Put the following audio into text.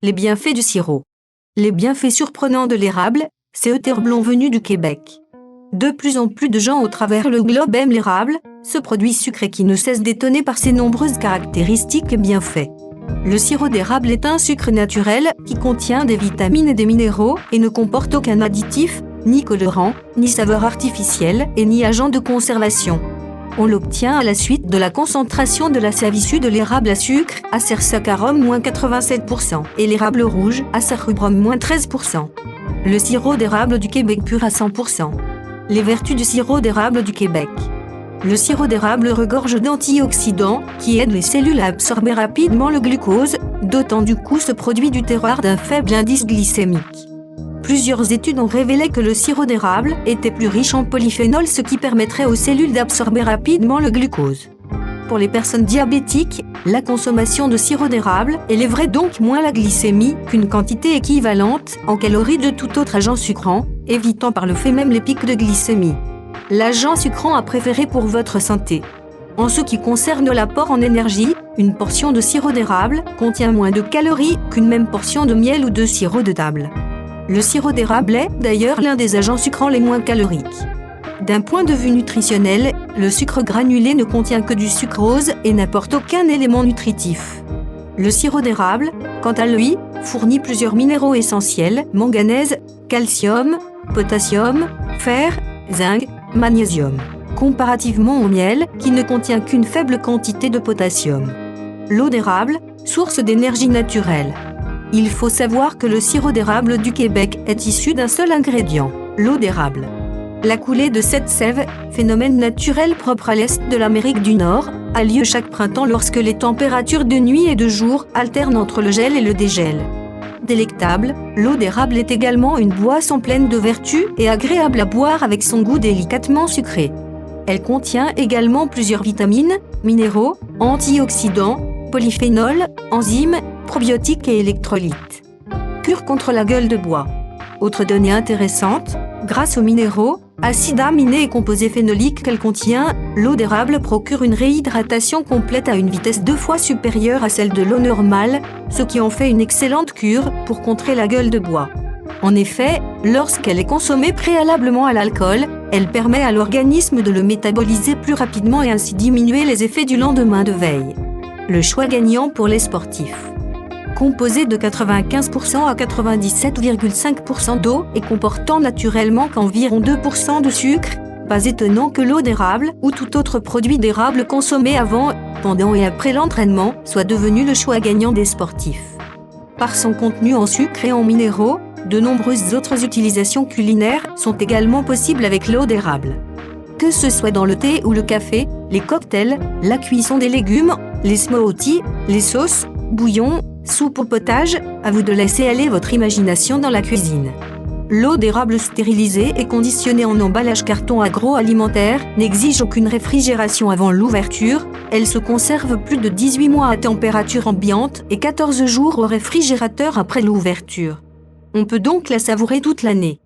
Les bienfaits du sirop. Les bienfaits surprenants de l'érable, c'est herbe blond venu du Québec. De plus en plus de gens au travers le globe aiment l'érable, ce produit sucré qui ne cesse d'étonner par ses nombreuses caractéristiques et bienfaits. Le sirop d'érable est un sucre naturel qui contient des vitamines et des minéraux et ne comporte aucun additif, ni colorant, ni saveur artificielle et ni agent de conservation. On l'obtient à la suite de la concentration de la sève issue de l'érable à sucre, acersaccharome -87% et l'érable rouge, acerubrum -13%. Le sirop d'érable du Québec pur à 100%. Les vertus du sirop d'érable du Québec. Le sirop d'érable regorge d'antioxydants qui aident les cellules à absorber rapidement le glucose, dotant du coup ce produit du terroir d'un faible indice glycémique. Plusieurs études ont révélé que le sirop d'érable était plus riche en polyphénol, ce qui permettrait aux cellules d'absorber rapidement le glucose. Pour les personnes diabétiques, la consommation de sirop d'érable élèverait donc moins la glycémie qu'une quantité équivalente en calories de tout autre agent sucrant, évitant par le fait même les pics de glycémie. L'agent sucrant à préférer pour votre santé. En ce qui concerne l'apport en énergie, une portion de sirop d'érable contient moins de calories qu'une même portion de miel ou de sirop de table. Le sirop d'érable est, d'ailleurs, l'un des agents sucrants les moins caloriques. D'un point de vue nutritionnel, le sucre granulé ne contient que du sucrose et n'apporte aucun élément nutritif. Le sirop d'érable, quant à lui, fournit plusieurs minéraux essentiels, manganèse, calcium, potassium, fer, zinc, magnésium, comparativement au miel, qui ne contient qu'une faible quantité de potassium. L'eau d'érable, source d'énergie naturelle. Il faut savoir que le sirop d'érable du Québec est issu d'un seul ingrédient, l'eau d'érable. La coulée de cette sève, phénomène naturel propre à l'est de l'Amérique du Nord, a lieu chaque printemps lorsque les températures de nuit et de jour alternent entre le gel et le dégel. Délectable, l'eau d'érable est également une boisson pleine de vertus et agréable à boire avec son goût délicatement sucré. Elle contient également plusieurs vitamines, minéraux, antioxydants, polyphénols, enzymes, probiotiques et électrolytes. Cure contre la gueule de bois. Autre donnée intéressante, grâce aux minéraux, acides aminés et composés phénoliques qu'elle contient, l'eau d'érable procure une réhydratation complète à une vitesse 2 fois supérieure à celle de l'eau normale, ce qui en fait une excellente cure pour contrer la gueule de bois. En effet, lorsqu'elle est consommée préalablement à l'alcool, elle permet à l'organisme de le métaboliser plus rapidement et ainsi diminuer les effets du lendemain de veille. Le choix gagnant pour les sportifs. Composé de 95% à 97,5% d'eau et comportant naturellement qu'environ 2% de sucre, pas étonnant que l'eau d'érable ou tout autre produit d'érable consommé avant, pendant et après l'entraînement soit devenu le choix gagnant des sportifs. Par son contenu en sucre et en minéraux, de nombreuses autres utilisations culinaires sont également possibles avec l'eau d'érable. Que ce soit dans le thé ou le café, les cocktails, la cuisson des légumes, les smoothies, les sauces, bouillons, soupe au potage, à vous de laisser aller votre imagination dans la cuisine. L'eau d'érable stérilisée et conditionnée en emballage carton agroalimentaire n'exige aucune réfrigération avant l'ouverture, elle se conserve plus de 18 mois à température ambiante et 14 jours au réfrigérateur après l'ouverture. On peut donc la savourer toute l'année.